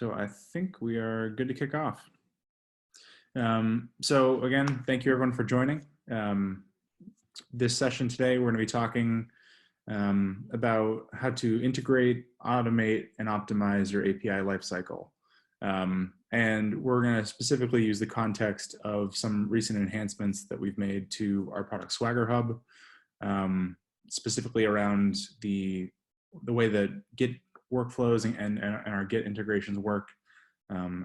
So I think we are good to kick off. So again, thank you everyone for joining. This session today, we're going to be talking about how to integrate, automate, and optimize your API lifecycle. And we're going to specifically use the context of some recent enhancements that we've made to our product SwaggerHub, specifically around the way that Git workflows and our Git integrations work,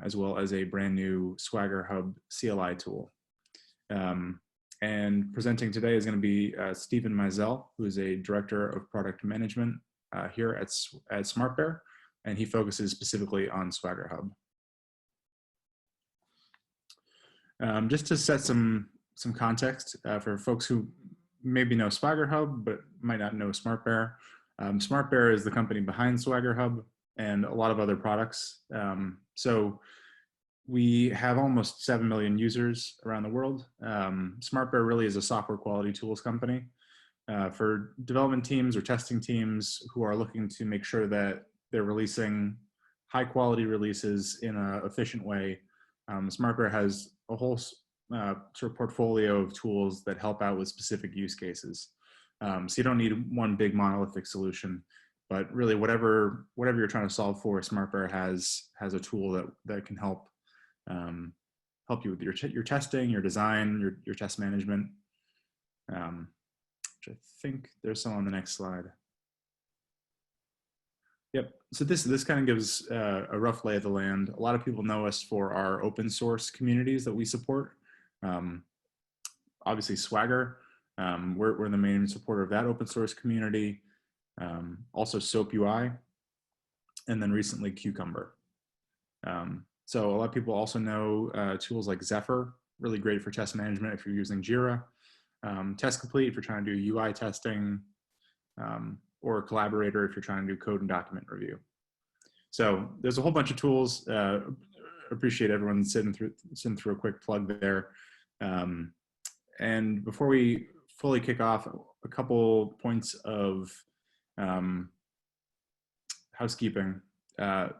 as well as a brand new SwaggerHub CLI tool. And presenting today is going to be Stephen Mizell, who is a director of product management here at SmartBear, and he focuses specifically on SwaggerHub. Just to set some context for folks who maybe know SwaggerHub but might not know SmartBear. SmartBear is the company behind SwaggerHub and a lot of other products. So we have almost 7 million users around the world. SmartBear really is a software quality tools company for development teams or testing teams who are looking to make sure that they're releasing high quality releases in an efficient way. SmartBear has a whole sort of portfolio of tools that help out with specific use cases. So you don't need one big monolithic solution, but really whatever you're trying to solve for, SmartBear has a tool that can help you with your testing, your design, your test management, which I think there's some on the next slide. Yep, so this kind of gives a rough lay of the land. A lot of people know us for our open source communities that we support. Obviously Swagger, we're the main supporter of that open source community. Also SOAP UI, and then recently Cucumber. So a lot of people also know tools like Zephyr, really great for test management if you're using Jira. Test Complete if you're trying to do UI testing, or Collaborator if you're trying to do code and document review. So there's a whole bunch of tools. Appreciate everyone sitting through a quick plug there. And before we fully kick off, a couple points of housekeeping.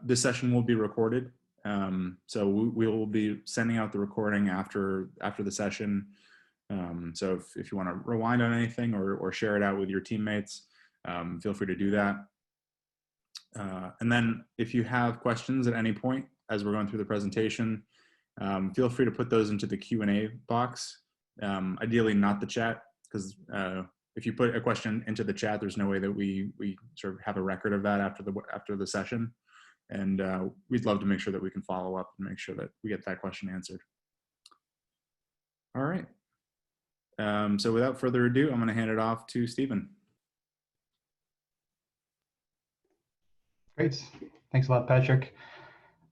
This session will be recorded. So we will be sending out the recording after the session. So if you want to rewind on anything or share it out with your teammates, feel free to do that. And then if you have questions at any point as we're going through the presentation, feel free to put those into the Q&A box. Ideally not the chat, because if you put a question into the chat, there's no way that we sort of have a record of that after the session. And we'd love to make sure that we can follow up and make sure that we get that question answered. All right. So without further ado, I'm going to hand it off to Stephen. Great. Thanks a lot, Patrick.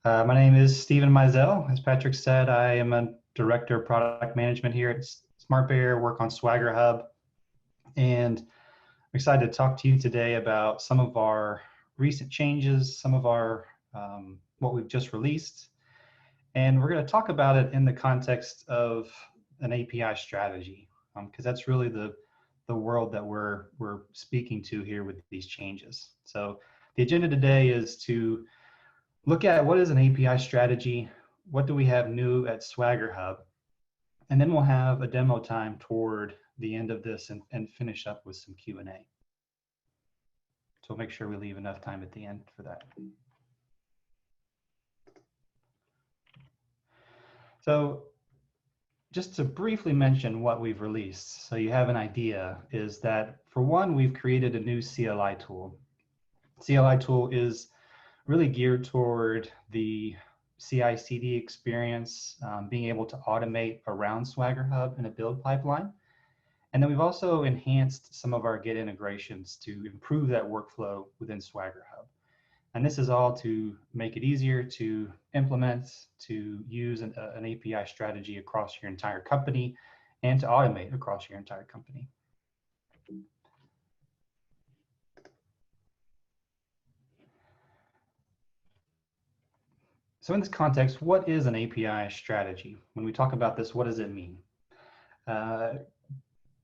My name is Stephen Mizell. As Patrick said, I am a director of product management here at SmartBear, work on SwaggerHub, and I'm excited to talk to you today about some of our recent changes, some of our what we've just released, and we're going to talk about it in the context of an API strategy, because that's really the world that we're speaking to here with these changes. So the agenda today is to look at what is an API strategy, what do we have new at SwaggerHub, and then we'll have a demo time toward the end of this and finish up with some Q&A. So we'll make sure we leave enough time at the end for that. So just to briefly mention what we've released, so you have an idea, is that for one, we've created a new CLI tool. CLI tool is really geared toward the CI/CD experience, being able to automate around SwaggerHub in a build pipeline. And then we've also enhanced some of our Git integrations to improve that workflow within SwaggerHub. And this is all to make it easier to implement, to use an API strategy across your entire company, and to automate across your entire company. So in this context, what is an API strategy? When we talk about this, what does it mean?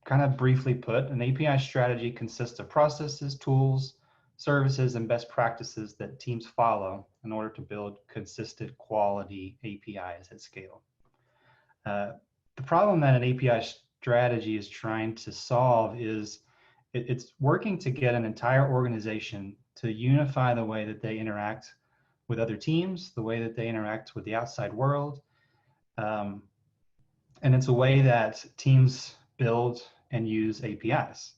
Kind of briefly put, an API strategy consists of processes, tools, services, and best practices that teams follow in order to build consistent quality APIs at scale. The problem that an API strategy is trying to solve is it's working to get an entire organization to unify the way that they interact with other teams, the way that they interact with the outside world. And it's a way that teams build and use APIs.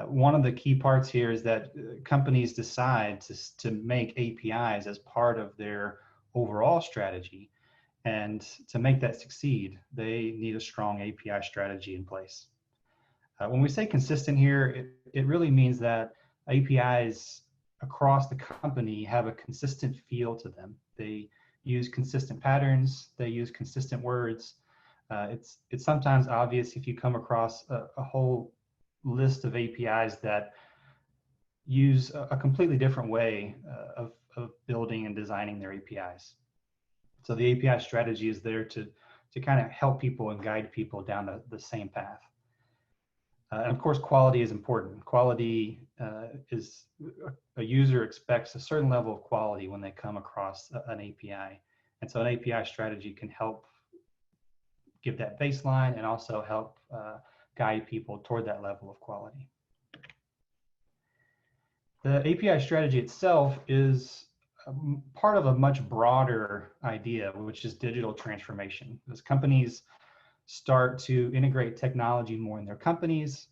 One of the key parts here is that companies decide to make APIs as part of their overall strategy. And to make that succeed, they need a strong API strategy in place. When we say consistent here, it really means that APIs across the company have a consistent feel to them. They use consistent patterns, they use consistent words. It's sometimes obvious if you come across a whole list of APIs that use a completely different way of building and designing their APIs. So the API strategy is there to kind of help people and guide people down the same path. And of course, quality is important. Quality is a user expects a certain level of quality when they come across an API. And so an API strategy can help give that baseline and also help guide people toward that level of quality. The API strategy itself is part of a much broader idea, which is digital transformation. As companies start to integrate technology more in their companies,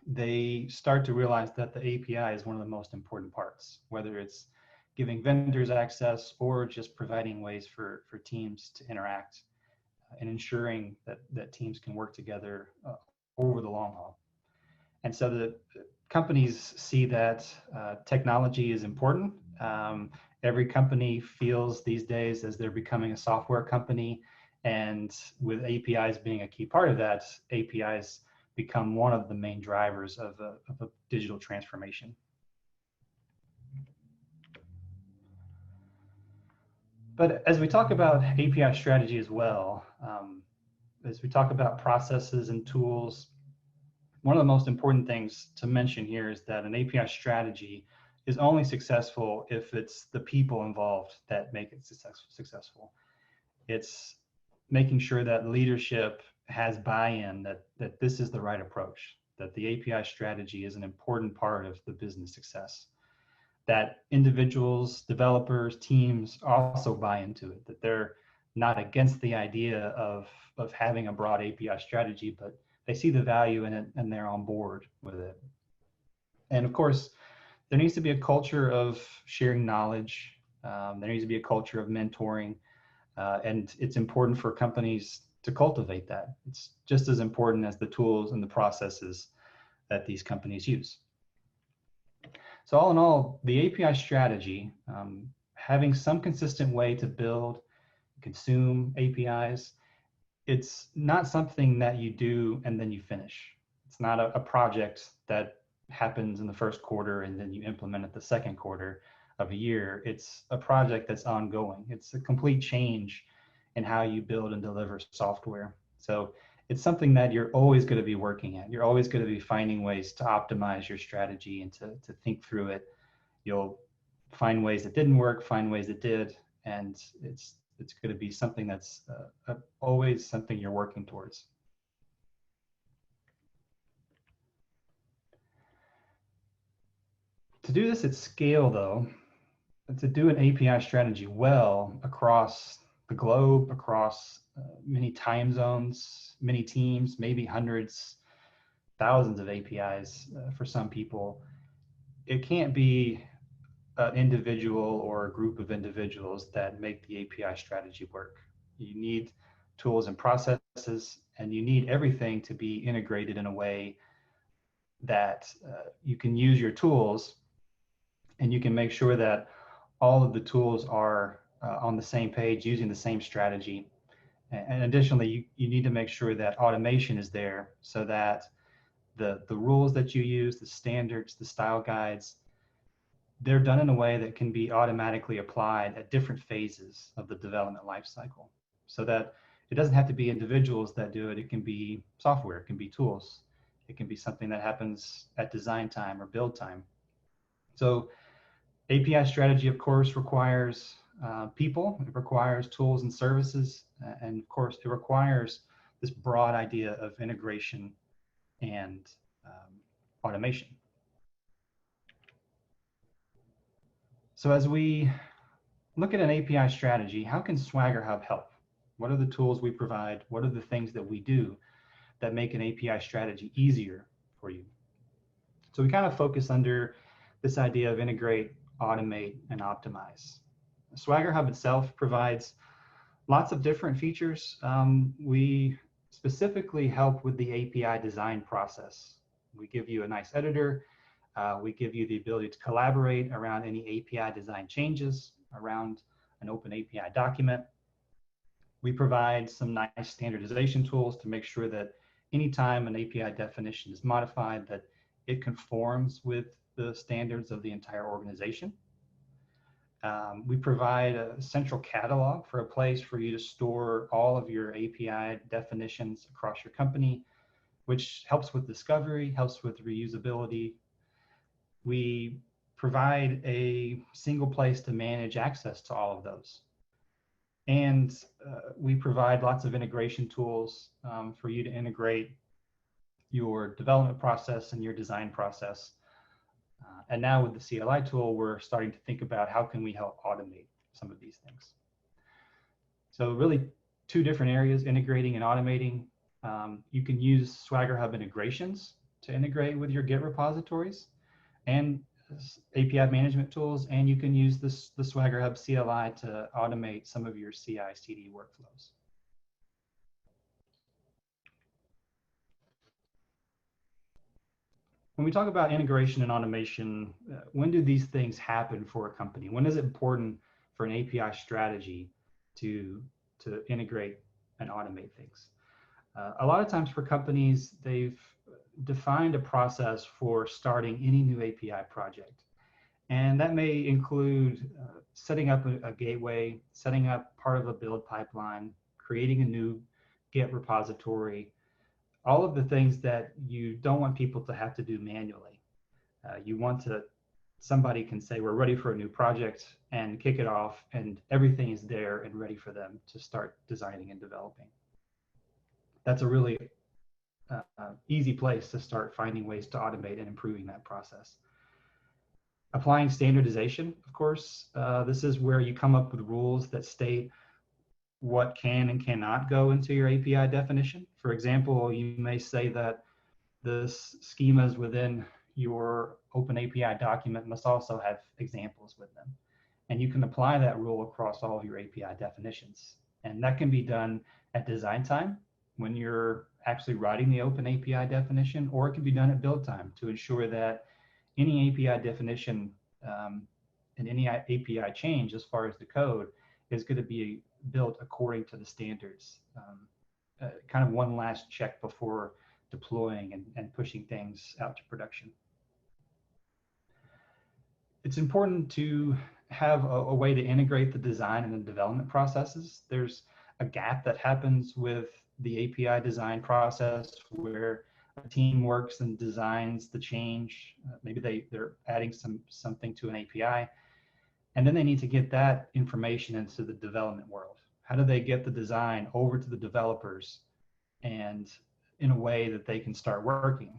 they start to realize that the API is one of the most important parts, whether it's giving vendors access or just providing ways for teams to interact and ensuring that teams can work together over the long haul. And so the companies see that technology is important. Every company feels these days as they're becoming a software company, and with APIs being a key part of that, APIs become one of the main drivers of a digital transformation. But as we talk about API strategy as well, as we talk about processes and tools, one of the most important things to mention here is that an API strategy is only successful if it's the people involved that make it successful. It's making sure that leadership has buy-in, that this is the right approach, that the API strategy is an important part of the business success, that individuals, developers, teams also buy into it, that they're not against the idea of having a broad API strategy, but they see the value in it and they're on board with it. And of course, there needs to be a culture of sharing knowledge. There needs to be a culture of mentoring. And it's important for companies to cultivate that. It's just as important as the tools and the processes that these companies use. So all in all, the API strategy, having some consistent way to build, consume APIs, it's not something that you do and then you finish. It's not a project that happens in the first quarter and then you implement it the second quarter of a year. It's a project that's ongoing. It's a complete change in how you build and deliver software. So it's something that you're always going to be working at. You're always going to be finding ways to optimize your strategy and to think through it. You'll find ways that didn't work, find ways that did, and it's going to be something that's always something you're working towards. To do this at scale, though, to do an API strategy well across the globe, across many time zones, many teams, maybe hundreds, thousands of APIs for some people, it can't be an individual or a group of individuals that make the API strategy work. You need tools and processes, and you need everything to be integrated in a way that you can use your tools and you can make sure that all of the tools are on the same page, using the same strategy. And additionally, you need to make sure that automation is there so that the rules that you use, the standards, the style guides, they're done in a way that can be automatically applied at different phases of the development lifecycle, so that it doesn't have to be individuals that do it. It can be software, it can be tools, it can be something that happens at design time or build time. So API strategy, of course, requires people. It requires tools and services. And of course, it requires this broad idea of integration and automation. So as we look at an API strategy, how can SwaggerHub help? What are the tools we provide? What are the things that we do that make an API strategy easier for you? So we kind of focus under this idea of integrate, automate, and optimize. SwaggerHub itself provides lots of different features. We specifically help with the API design process. We give you a nice editor. We give you the ability to collaborate around any API design changes, around an open API document. We provide some nice standardization tools to make sure that anytime an API definition is modified, that it conforms with the standards of the entire organization. We provide a central catalog for a place for you to store all of your API definitions across your company, which helps with discovery, helps with reusability. We provide a single place to manage access to all of those. And we provide lots of integration tools for you to integrate your development process and your design process. And now with the CLI tool, we're starting to think about how can we help automate some of these things. So really two different areas, integrating and automating. You can use SwaggerHub integrations to integrate with your Git repositories and API management tools, and you can use the SwaggerHub CLI to automate some of your CI/CD workflows. When we talk about integration and automation, when do these things happen for a company? When is it important for an API strategy to integrate and automate things? A lot of times for companies, they've defined a process for starting any new API project. And that may include setting up a gateway, setting up part of a build pipeline, creating a new Git repository, all of the things that you don't want people to have to do manually. You want somebody can say, we're ready for a new project and kick it off, and everything is there and ready for them to start designing and developing. That's a really easy place to start finding ways to automate and improving that process. Applying standardization, of course, this is where you come up with rules that state what can and cannot go into your API definition. For example, you may say that the schemas within your open API document must also have examples with them. And you can apply that rule across all of your API definitions. And that can be done at design time when you're actually writing the open API definition, or it can be done at build time to ensure that any API definition and any API change as far as the code is going to be built according to the standards. Kind of one last check before deploying and pushing things out to production. It's important to have a way to integrate the design and the development processes. There's a gap that happens with the API design process where a team works and designs the change. Maybe they're adding something to an API, and then they need to get that information into the development world. How do they get the design over to the developers and in a way that they can start working?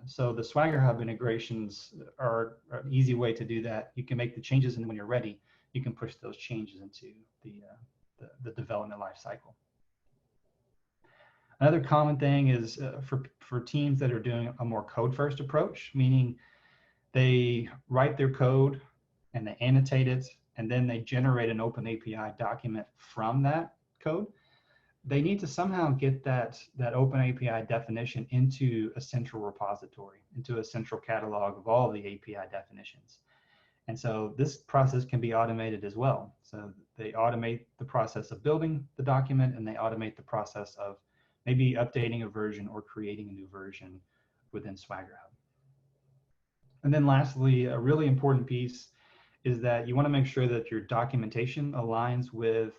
So the SwaggerHub integrations are an easy way to do that. You can make the changes, and when you're ready, you can push those changes into the development lifecycle. Another common thing is for teams that are doing a more code-first approach, meaning they write their code and they annotate it, and then they generate an open API document from that code. They need to somehow get that open API definition into a central repository, into a central catalog of all the API definitions. And so this process can be automated as well. So they automate the process of building the document, and they automate the process of maybe updating a version or creating a new version within SwaggerHub. And then lastly, a really important piece is that you want to make sure that your documentation aligns with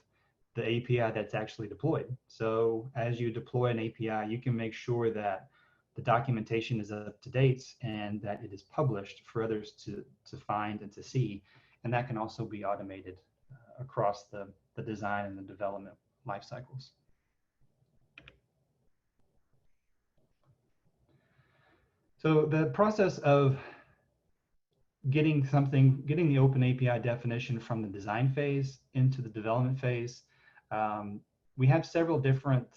the API that's actually deployed. So as you deploy an API, you can make sure that the documentation is up to date, and that it is published for others to find and to see. And that can also be automated across the design and the development life cycles. So the process of getting the open API definition from the design phase into the development phase, we have several different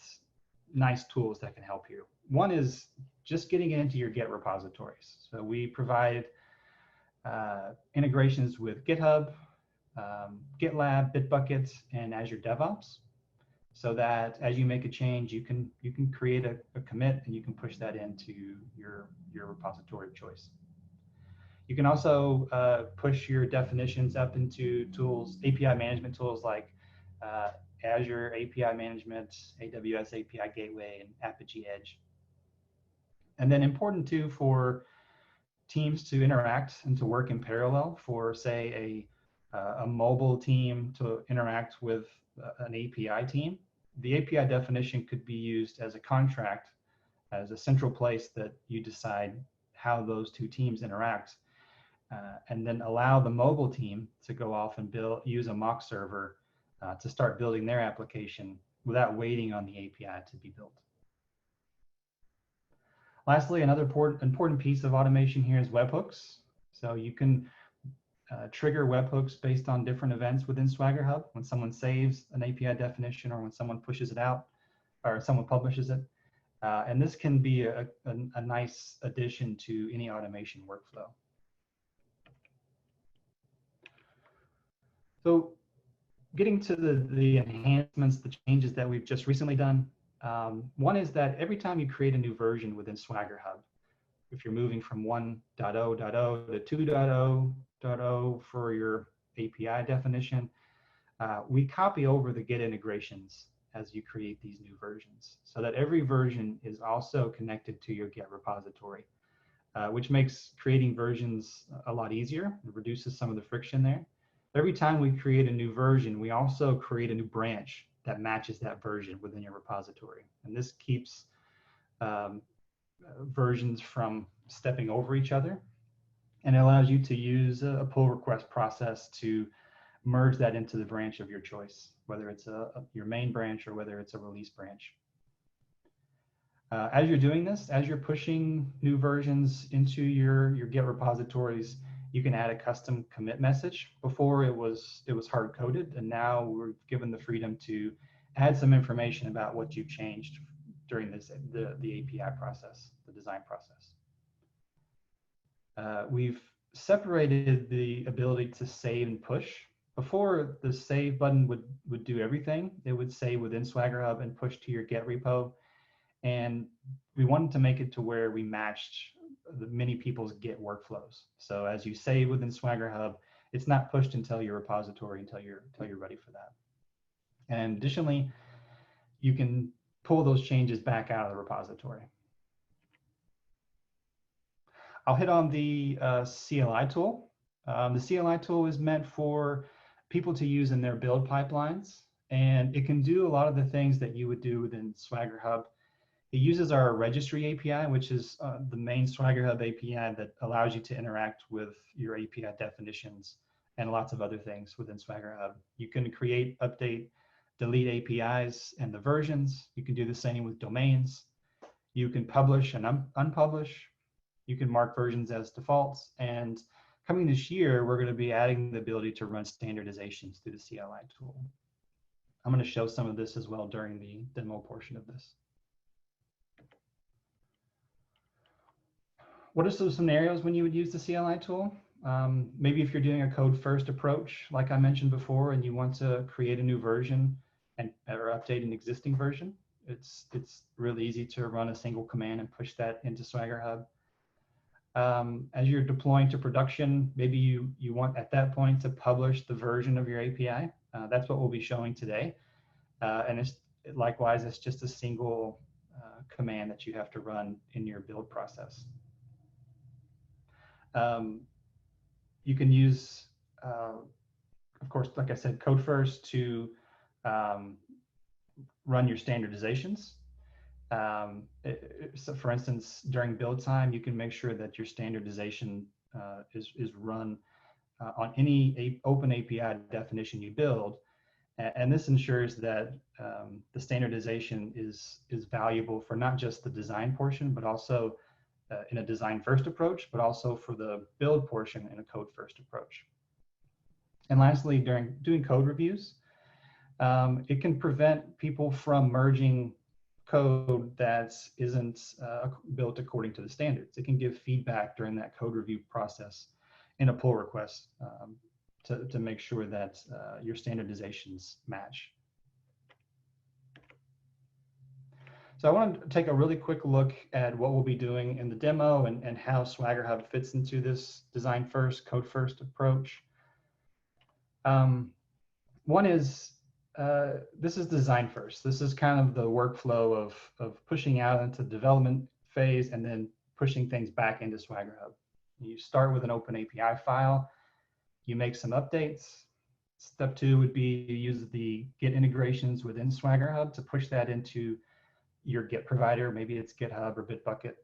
nice tools that can help you. One is just getting it into your Git repositories. So we provide integrations with GitHub, GitLab, Bitbucket, and Azure DevOps, so that as you make a change, you can create a commit and you can push that into your repository of choice. You can also push your definitions up into tools, API management tools like Azure API Management, AWS API Gateway, and Apigee Edge. And then important too for teams to interact and to work in parallel, for say a mobile team to interact with an API team. The API definition could be used as a contract, as a central place that you decide how those two teams interact, and then allow the mobile team to go off and use a mock server to start building their application without waiting on the API to be built. Lastly, another important piece of automation here is webhooks. So you can trigger webhooks based on different events within SwaggerHub. When someone saves an API definition, or when someone pushes it out, or someone publishes it. And this can be a nice addition to any automation workflow. So getting to the enhancements, the changes that we've just recently done. One is that every time you create a new version within SwaggerHub, if you're moving from 1.0.0 to 2.0.0 for your API definition, we copy over the Git integrations as you create these new versions, so that every version is also connected to your Git repository, which makes creating versions a lot easier. It reduces some of the friction there. Every time we create a new version, we also create a new branch that matches that version within your repository. And this keeps versions from stepping over each other. And it allows you to use a pull request process to merge that into the branch of your choice, whether it's your main branch or whether it's a release branch. As you're doing this, as you're pushing new versions into your Git repositories, you can add a custom commit message. Before it was hard coded, and now we're given the freedom to add some information about what you've changed during the API process, the design process. We've separated the ability to save and push. Before, the save button would do everything. It would save within SwaggerHub and push to your Git repo. And we wanted to make it to where we matched the many people's Git workflows. So as you save within SwaggerHub, it's not pushed until your repository, until you're ready for that. And additionally, you can pull those changes back out of the repository. I'll hit on the CLI tool. The CLI tool is meant for people to use in their build pipelines, and it can do a lot of the things that you would do within SwaggerHub. It uses our registry API, which is the main SwaggerHub API that allows you to interact with your API definitions and lots of other things within SwaggerHub. You can create, update, delete APIs and the versions. You can do the same with domains. You can publish and unpublish. You can mark versions as defaults. And coming this year, we're going to be adding the ability to run standardizations through the CLI tool. I'm going to show some of this as well during the demo portion of this. What are some scenarios when you would use the CLI tool? Maybe if you're doing a code first approach, like I mentioned before, and you want to create a new version or update an existing version, it's really easy to run a single command and push that into SwaggerHub. As you're deploying to production, maybe you want at that point to publish the version of your API. That's what we'll be showing today. And likewise, it's just a single command that you have to run in your build process. You can use, of course, like I said, code first to run your standardizations. So for instance, during build time, you can make sure that your standardization is run on any open API definition you build. And this ensures that the standardization is valuable for not just the design portion, but also in a design first approach, but also for the build portion in a code first approach. And lastly, during doing code reviews, it can prevent people from merging code that isn't built according to the standards. It can give feedback during that code review process in a pull request to make sure that your standardizations match. So I want to take a really quick look at what we'll be doing in the demo and how SwaggerHub fits into this design first, code first approach. One is, this is design first. This is kind of the workflow of pushing out into development phase and then pushing things back into SwaggerHub. You start with an open API file, you make some updates. Step 2 would be to use the Git integrations within SwaggerHub to push that into your Git provider. Maybe it's GitHub or Bitbucket.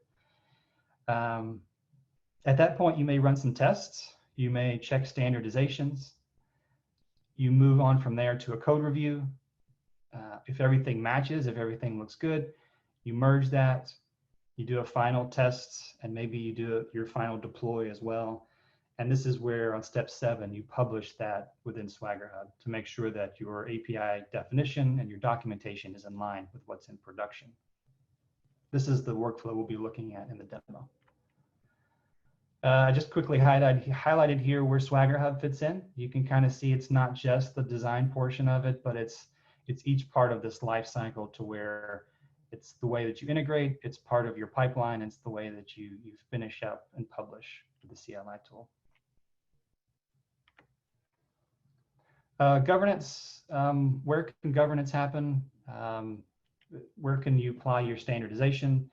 At that point, you may run some tests. You may check standardizations. You move on from there to a code review. If everything matches, if everything looks good, you merge that. You do a final test, and maybe you do your final deploy as well. And this is where on step 7, you publish that within SwaggerHub to make sure that your API definition and your documentation is in line with what's in production. This is the workflow we'll be looking at in the demo. I just quickly highlighted here where SwaggerHub fits in. You can kind of see it's not just the design portion of it, but it's each part of this life cycle, to where it's the way that you integrate, it's part of your pipeline, it's the way that you finish up and publish the CLI tool. Governance, where can governance happen? Where can you apply your standardization?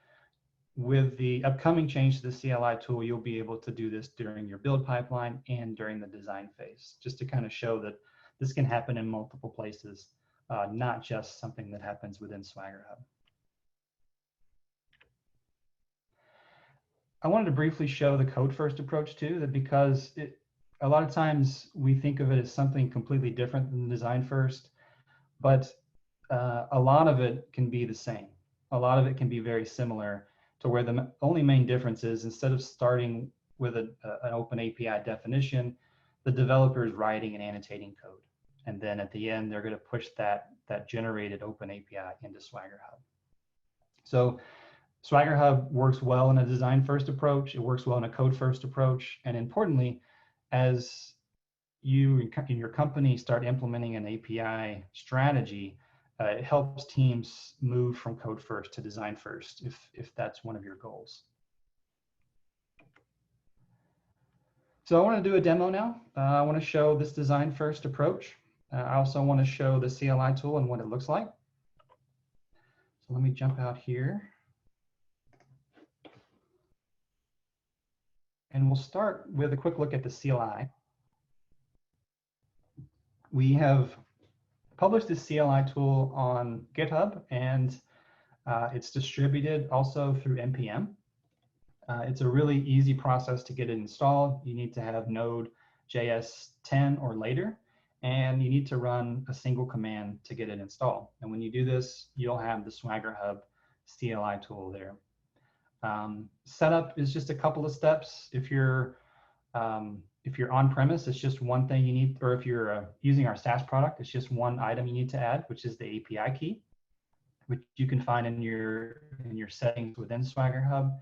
With the upcoming change to the CLI tool, you'll be able to do this during your build pipeline and during the design phase, just to kind of show that this can happen in multiple places, not just something that happens within SwaggerHub. I wanted to briefly show the code first approach too, that because a lot of times we think of it as something completely different than design first, but a lot of it can be the same. A lot of it can be very similar, to where the only main difference is, instead of starting with an open API definition, the developer is writing and annotating code. And then at the end, they're going to push that generated open API into SwaggerHub. So SwaggerHub works well in a design first approach. It works well in a code first approach. And importantly, as you in your company start implementing an API strategy, it helps teams move from code first to design first, if that's one of your goals. So I want to do a demo now. I want to show this design first approach. I also want to show the CLI tool and what it looks like. So let me jump out here. And we'll start with a quick look at the CLI. We have published this CLI tool on GitHub, and it's distributed also through NPM. It's a really easy process to get it installed. You need to have Node.js 10 or later, and you need to run a single command to get it installed. And when you do this, you'll have the SwaggerHub CLI tool there. Setup is just a couple of steps. If you're on premise, it's just one thing you need, or if you're using our SaaS product, it's just one item you need to add, which is the API key, which you can find in your settings within SwaggerHub.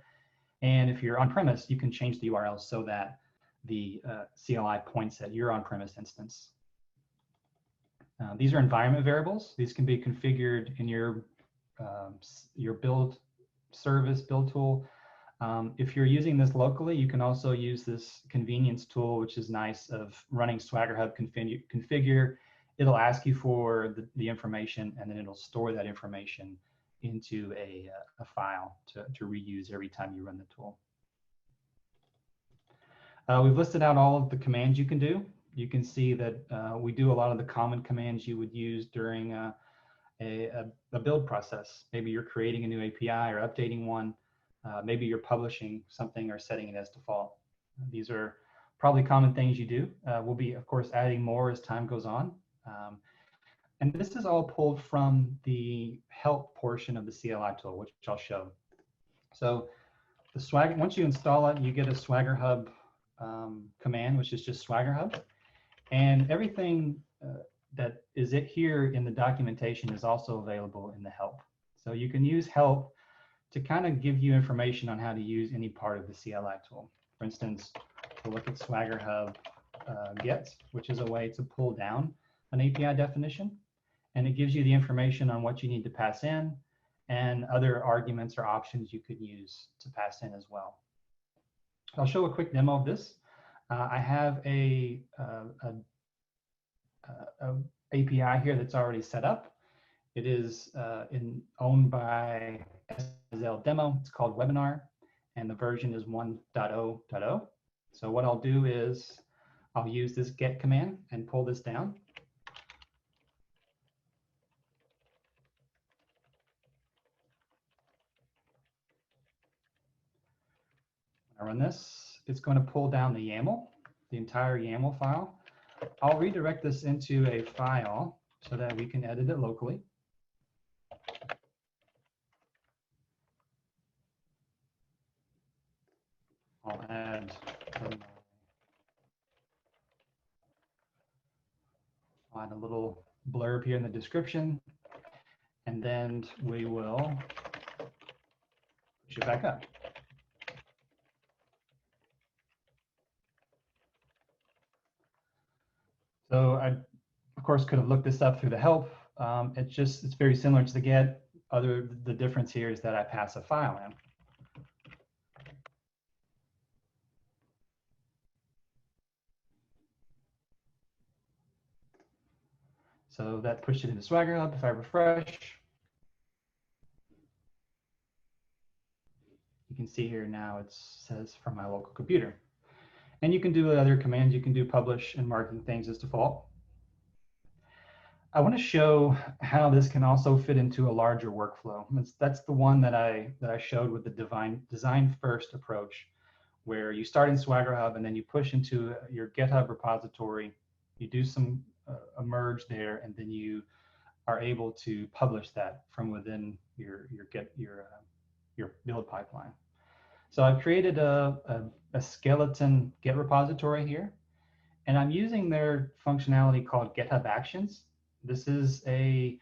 And if you're on premise, you can change the URL so that the CLI points at your on-premise instance. These are environment variables. These can be configured in your build service, build tool. If you're using this locally, you can also use this convenience tool, which is nice, of running SwaggerHub configure. It'll ask you for the information, and then it'll store that information into a file to reuse every time you run the tool. We've listed out all of the commands you can do. You can see that we do a lot of the common commands you would use during a build process. Maybe you're creating a new API or updating one. Maybe you're publishing something or setting it as default. These are probably common things you do. We'll be, of course, adding more as time goes on. And this is all pulled from the help portion of the CLI tool, which I'll show. So the Swagger, once you install it, you get a SwaggerHub command, which is just SwaggerHub. And everything that is it here in the documentation is also available in the help. So you can use help to kind of give you information on how to use any part of the CLI tool. For instance, we'll look at SwaggerHub get, which is a way to pull down an API definition. And it gives you the information on what you need to pass in and other arguments or options you could use to pass in as well. I'll show a quick demo of this. I have a API here that's already set up. It is owned by SL Demo. It's called Webinar, and the version is 1.0.0. So what I'll do is I'll use this get command and pull this down. I run this, it's going to pull down the YAML, the entire YAML file. I'll redirect this into a file so that we can edit it locally. I'll add a little blurb here in the description, and then we will push it back up. So I, of course, could have looked this up through the help. It's very similar to the get. The difference here is that I pass a file in. So that pushed it into SwaggerHub. If I refresh, you can see here now it says from my local computer. And you can do other commands. You can do publish and marking things as default. I want to show how this can also fit into a larger workflow. That's the one that I showed with the design first approach, where you start in SwaggerHub and then you push into your GitHub repository. You do some a merge there, and then you are able to publish that from within your build pipeline. So I've created a skeleton Git repository here, and I'm using their functionality called GitHub Actions. This is a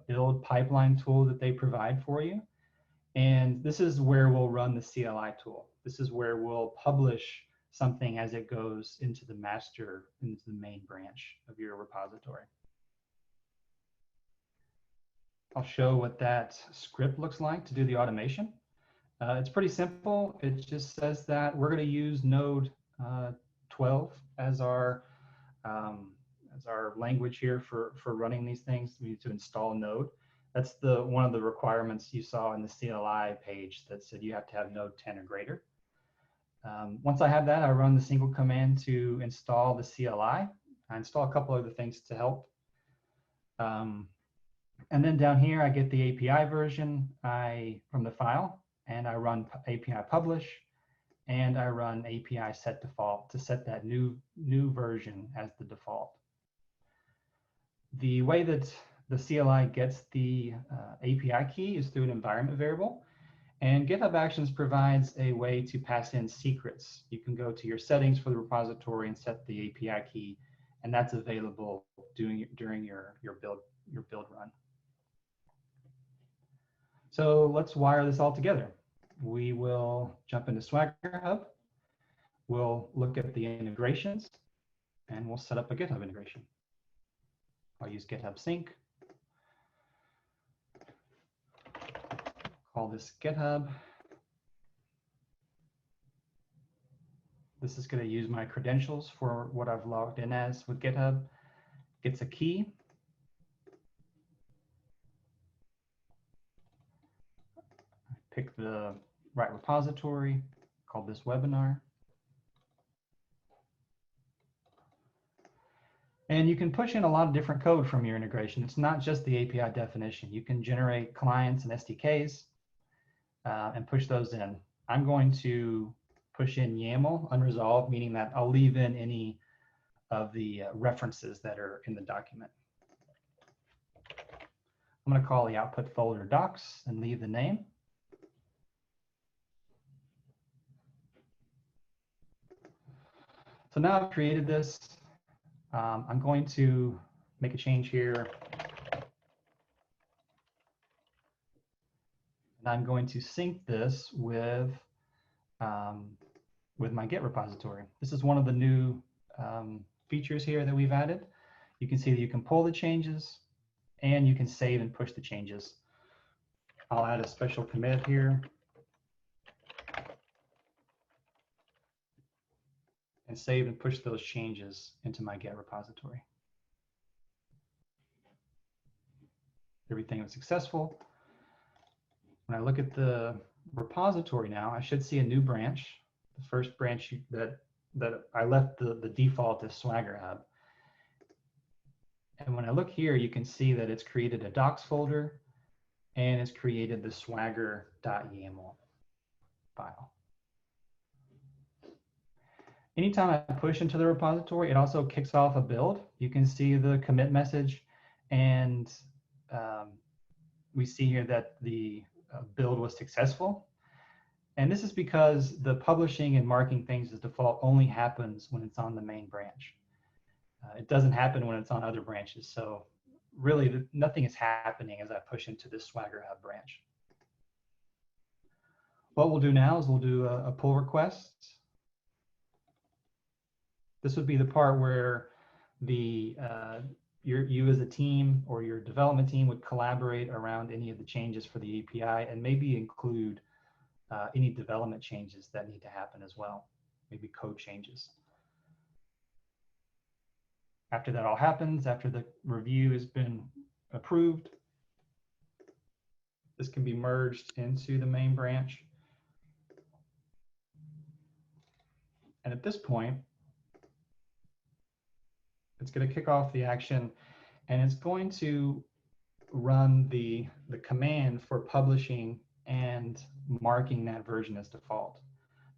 build pipeline tool that they provide for you, and this is where we'll run the CLI tool. This is where we'll publish something as it goes into the master, into the main branch of your repository. I'll show what that script looks like to do the automation. It's pretty simple. It just says that we're going to use node 12 as our language here for running these things. We need to install node. That's one of the requirements you saw in the CLI page that said you have to have node 10 or greater. Once I have that, I run the single command to install the CLI. I install a couple other things to help. And then down here, I get the API version from the file, and I run API publish, and I run API set default to set that new version as the default. The way that the CLI gets the API key is through an environment variable. And GitHub Actions provides a way to pass in secrets. You can go to your settings for the repository and set the API key, and that's available during your build run. So let's wire this all together. We will jump into SwaggerHub. We'll look at the integrations, and we'll set up a GitHub integration. I'll use GitHub Sync. Call this GitHub. This is going to use my credentials for what I've logged in as with GitHub. Gets a key. Pick the right repository, call this webinar. And you can push in a lot of different code from your integration. It's not just the API definition. You can generate clients and SDKs and push those in. I'm going to push in YAML unresolved, meaning that I'll leave in any of the references that are in the document. I'm going to call the output folder docs and leave the name. So now I've created this. I'm going to make a change here. And I'm going to sync this with my Git repository. This is one of the new features here that we've added. You can see that you can pull the changes and you can save and push the changes. I'll add a special commit here. And save and push those changes into my Git repository. Everything was successful. When I look at the repository now, I should see a new branch. The first branch that I left the default as SwaggerHub. And when I look here, you can see that it's created a docs folder and it's created the swagger.yaml file. Anytime I push into the repository, it also kicks off a build. You can see the commit message, and we see here that the build was successful. And this is because the publishing and marking things as default only happens when it's on the main branch. It doesn't happen when it's on other branches. So really nothing is happening as I push into this SwaggerHub branch. What we'll do now is we'll do a pull request. This would be the part where the you as a team or your development team would collaborate around any of the changes for the API and maybe include any development changes that need to happen as well, maybe code changes. After that all happens, after the review has been approved, this can be merged into the main branch. And at this point, it's going to kick off the action, and it's going to run the command for publishing and marking that version as default.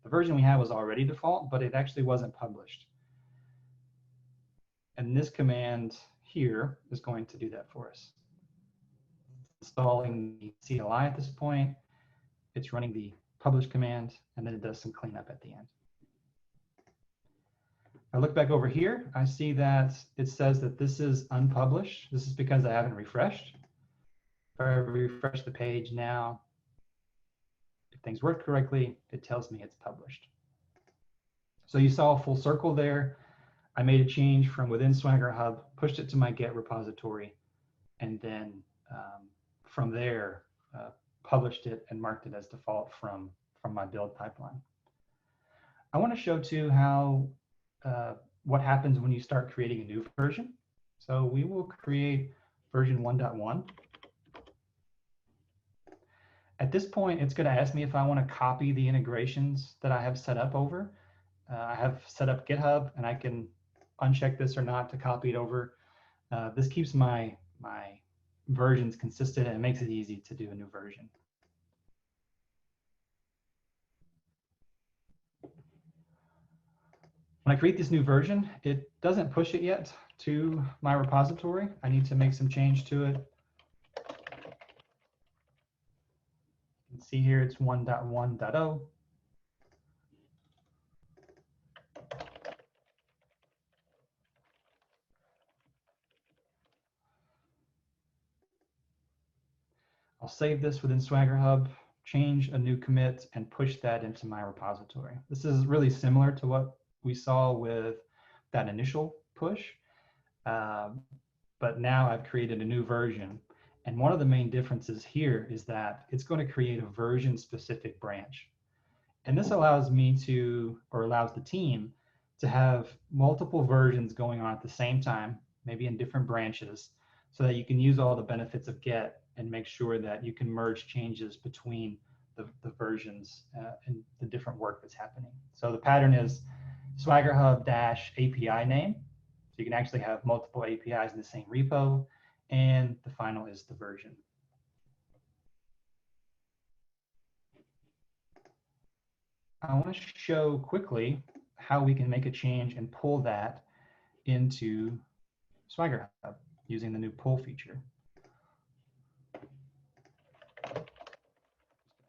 The version we had was already default, but it actually wasn't published. And this command here is going to do that for us. Installing the CLI at this point, it's running the publish command, and then it does some cleanup at the end. I look back over here, I see that it says that this is unpublished. This is because I haven't refreshed. If I refresh the page now, if things work correctly, it tells me it's published. So you saw a full circle there. I made a change from within SwaggerHub, pushed it to my Git repository, and then from there, published it and marked it as default from my build pipeline. I want to show too how what happens when you start creating a new version. So we will create version 1.1. At this point, it's going to ask me if I want to copy the integrations that I have set up over. I have set up GitHub, and I can uncheck this or not to copy it over. This keeps my versions consistent and makes it easy to do a new version. When I create this new version, it doesn't push it yet to my repository. I need to make some change to it. You can see here it's 1.1.0. I'll save this within SwaggerHub, change a new commit, and push that into my repository. This is really similar to what we saw with that initial push, but now I've created a new version. And one of the main differences here is that it's going to create a version specific branch. And this allows me to, or allows the team to have multiple versions going on at the same time, maybe in different branches, so that you can use all the benefits of Git and make sure that you can merge changes between the versions and the different work that's happening. So the pattern is SwaggerHub -API name, So you can actually have multiple APIs in the same repo, and the final is the version. I want to show quickly how we can make a change and pull that into SwaggerHub using the new pull feature.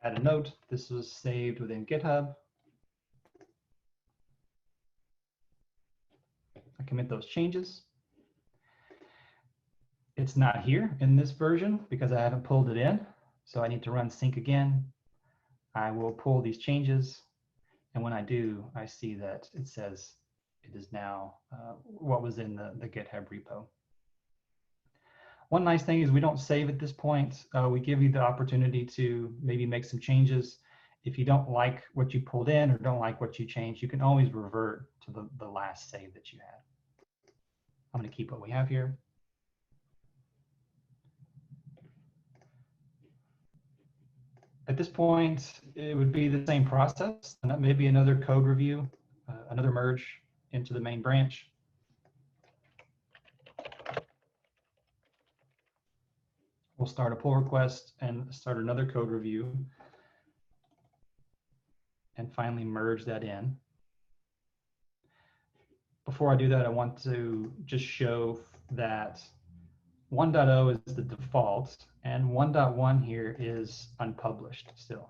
Add a note. This was saved within GitHub. I commit those changes. It's not here in this version because I haven't pulled it in. So I need to run sync again. I will pull these changes. And when I do, I see that it says it is now what was in the GitHub repo. One nice thing is we don't save at this point. We give you the opportunity to maybe make some changes. If you don't like what you pulled in or don't like what you changed, you can always revert to the last save that you had. I'm going to keep what we have here. At this point, it would be the same process, and maybe another code review, another merge into the main branch. We'll start a pull request and start another code review, and finally merge that in. Before I do that, I want to just show that 1.0 is the default, and 1.1 here is unpublished still.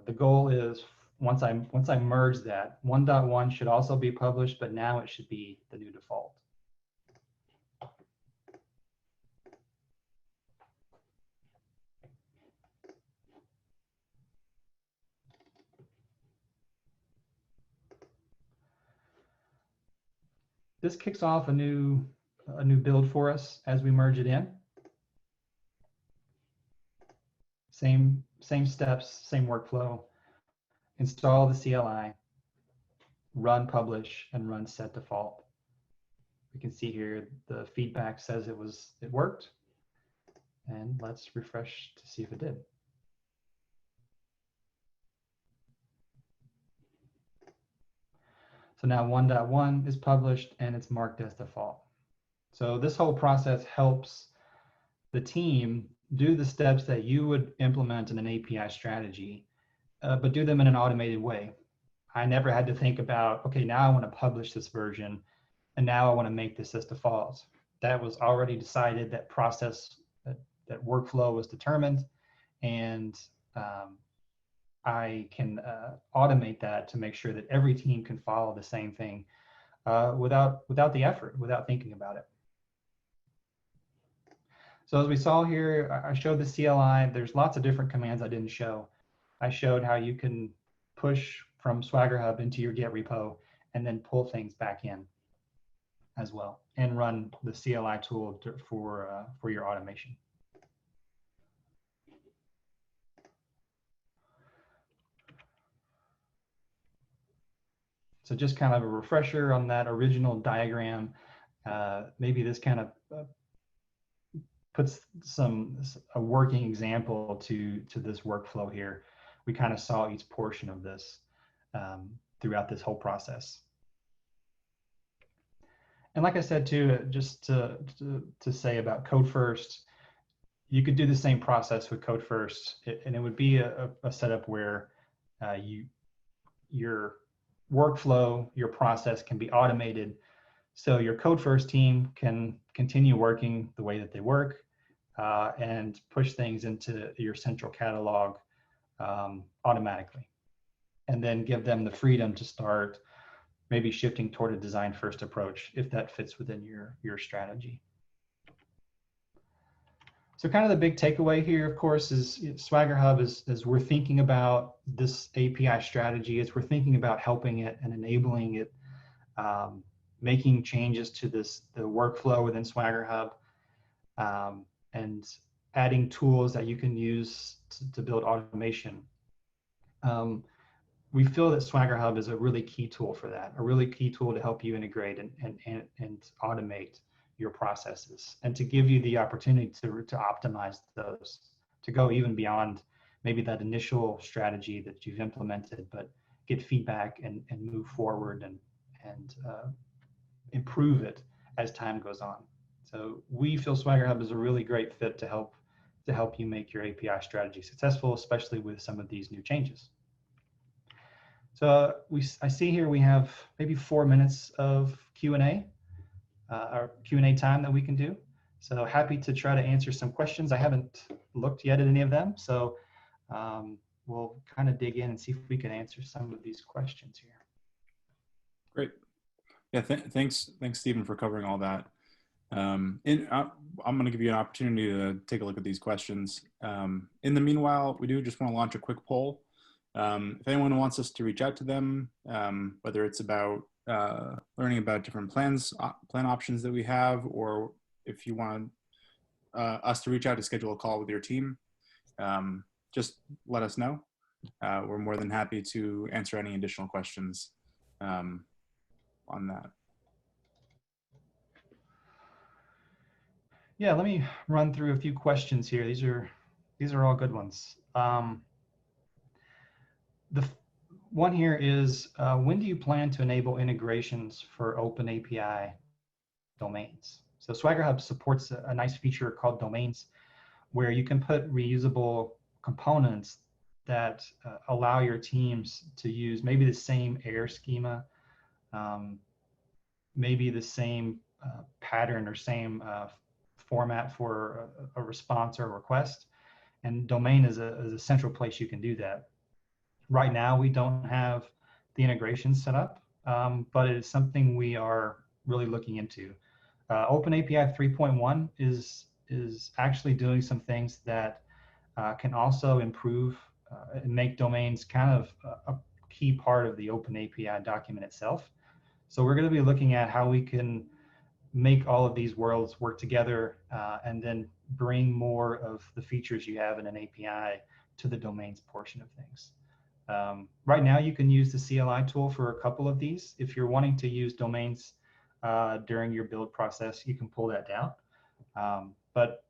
The goal is once I merge that, 1.1 should also be published, but now it should be the new default. This kicks off a new build for us as we merge it in. Same steps, same workflow. Install the CLI, run publish, and run set default. We can see here the feedback says it worked, and let's refresh to see if it did. So now 1.1 is published and it's marked as default. So this whole process helps the team do the steps that you would implement in an API strategy, but do them in an automated way. I never had to think about, okay, now I want to publish this version, and now I want to make this as default. That was already decided, that process, that workflow was determined, and I can automate that to make sure that every team can follow the same thing without the effort, without thinking about it. So as we saw here, I showed the CLI. There's lots of different commands I didn't show. I showed how you can push from SwaggerHub into your Git repo and then pull things back in as well, and run the CLI tool for your automation. So just kind of a refresher on that original diagram. Maybe this kind of puts a working example to this workflow here. We kind of saw each portion of this throughout this whole process. And like I said too, just to say about Code First, you could do the same process with Code First, and it would be a setup where your workflow, your process can be automated, so your Code First team can continue working the way that they work and push things into your central catalog automatically, and then give them the freedom to start maybe shifting toward a design first approach if that fits within your strategy. So kind of the big takeaway here, of course, is SwaggerHub as we're thinking about this API strategy, as we're thinking about helping it and enabling it, making changes to the workflow within SwaggerHub, and adding tools that you can use to build automation. We feel that SwaggerHub is a really key tool for that, a really key tool to help you integrate and automate your processes, and to give you the opportunity to optimize those, to go even beyond maybe that initial strategy that you've implemented, but get feedback and move forward and improve it as time goes on. So we feel SwaggerHub is a really great fit to help you make your API strategy successful, especially with some of these new changes. So I see here we have maybe 4 minutes of Q&A, or Q&A time that we can do. So happy to try to answer some questions. I haven't looked yet at any of them, so we'll kind of dig in and see if we can answer some of these questions here. Great. Yeah, thanks, Stephen, for covering all that. I'm going to give you an opportunity to take a look at these questions. In the meanwhile, we do just want to launch a quick poll. If anyone wants us to reach out to them, whether it's about learning about different plan options that we have, or if you want us to reach out to schedule a call with your team, just let us know. We're more than happy to answer any additional questions on that. Yeah, let me run through a few questions here. These are all good ones. The one here is, when do you plan to enable integrations for open API domains? So SwaggerHub supports a nice feature called domains, where you can put reusable components that allow your teams to use maybe the same error schema, maybe the same pattern or same format for a response or a request. And domain is a central place you can do that. Right now, we don't have the integration set up, but it is something we are really looking into. OpenAPI 3.1 is actually doing some things that can also improve and make domains kind of a key part of the OpenAPI document itself. So we're going to be looking at how we can make all of these worlds work together and then bring more of the features you have in an API to the domains portion of things. Right now, you can use the CLI tool for a couple of these. If you're wanting to use domains during your build process, you can pull that down. But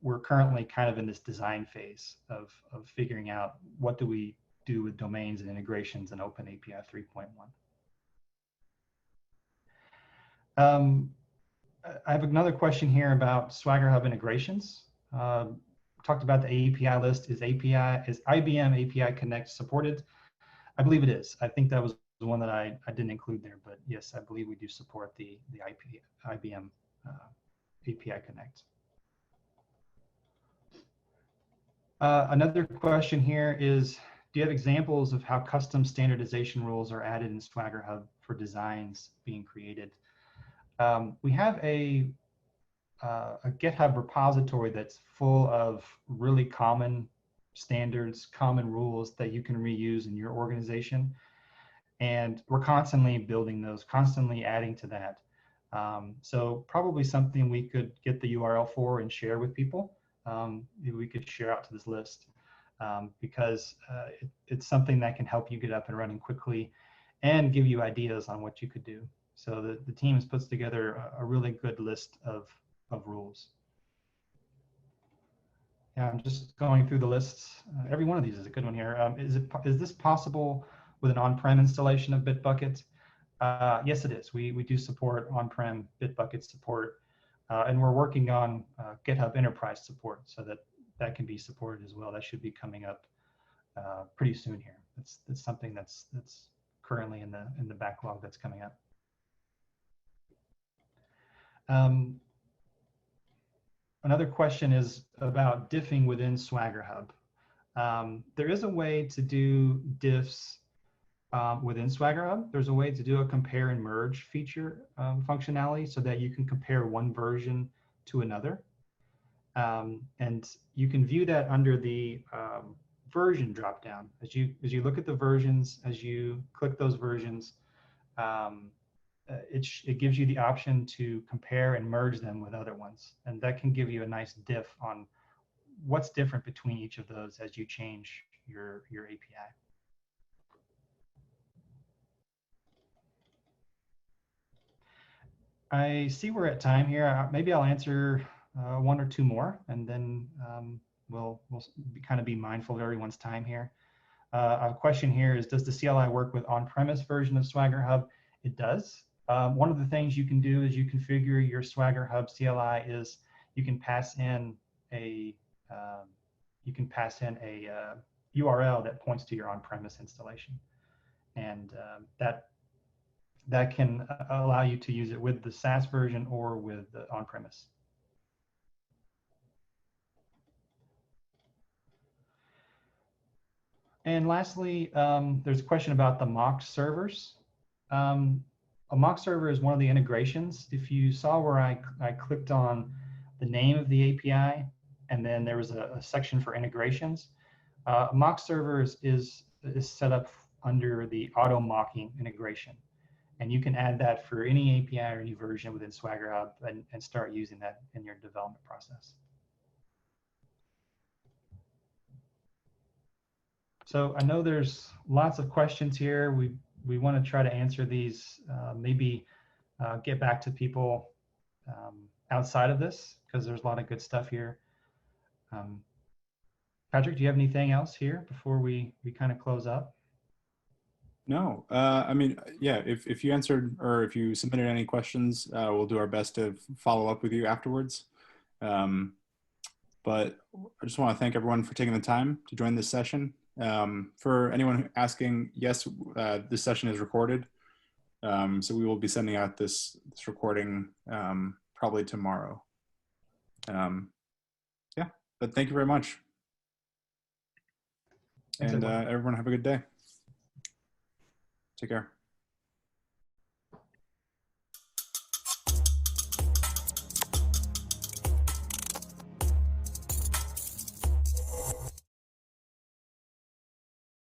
we're currently kind of in this design phase of figuring out what do we do with domains and integrations in OpenAPI 3.1. I have another question here about SwaggerHub integrations. Talked about the API list. Is IBM API Connect supported? I believe it is. I think that was the one that I didn't include there, but yes, I believe we do support the IBM API Connect. Another question here is, do you have examples of how custom standardization rules are added in SwaggerHub for designs being created? We have a GitHub repository that's full of really common standards, common rules that you can reuse in your organization. And we're constantly building those, constantly adding to that. So probably something we could get the URL for and share with people. We could share out to this list because it's something that can help you get up and running quickly and give you ideas on what you could do. So the team has put together a really good list of rules. Yeah, I'm just going through the lists. Every one of these is a good one here. Is this possible with an on-prem installation of Bitbucket? Yes, it is. We do support on-prem Bitbucket support, and we're working on GitHub Enterprise support so that can be supported as well. That should be coming up pretty soon here. It's something that's currently in the backlog that's coming up. Another question is about diffing within SwaggerHub. There is a way to do diffs within SwaggerHub. There's a way to do a compare and merge feature functionality so that you can compare one version to another. And you can view that under the version dropdown. As you look at the versions, as you click those versions, it gives you the option to compare and merge them with other ones. And that can give you a nice diff on what's different between each of those as you change your API. I see we're at time here. Maybe I'll answer one or two more, and then we'll kind of be mindful of everyone's time here. A question here is, does the CLI work with on-premise version of SwaggerHub? It does. One of the things you can do is you configure your SwaggerHub CLI is you can pass in a URL that points to your on-premise installation, and that can allow you to use it with the SaaS version or with the on-premise. And lastly, there's a question about the mock servers. A mock server is one of the integrations. If you saw where I clicked on the name of the API, and then there was a section for integrations, a mock server is set up under the auto mocking integration. And you can add that for any API or any version within SwaggerHub and start using that in your development process. So I know there's lots of questions here. We want to try to answer these, maybe get back to people outside of this, because there's a lot of good stuff here. Patrick, do you have anything else here before we kind of close up? No, I mean, yeah, if you answered or if you submitted any questions, we'll do our best to follow up with you afterwards. But I just want to thank everyone for taking the time to join this session. For anyone asking, yes, this session is recorded. So we will be sending out this recording probably tomorrow. Yeah, but thank you very much. Thanks, and everyone have a good day. Take care.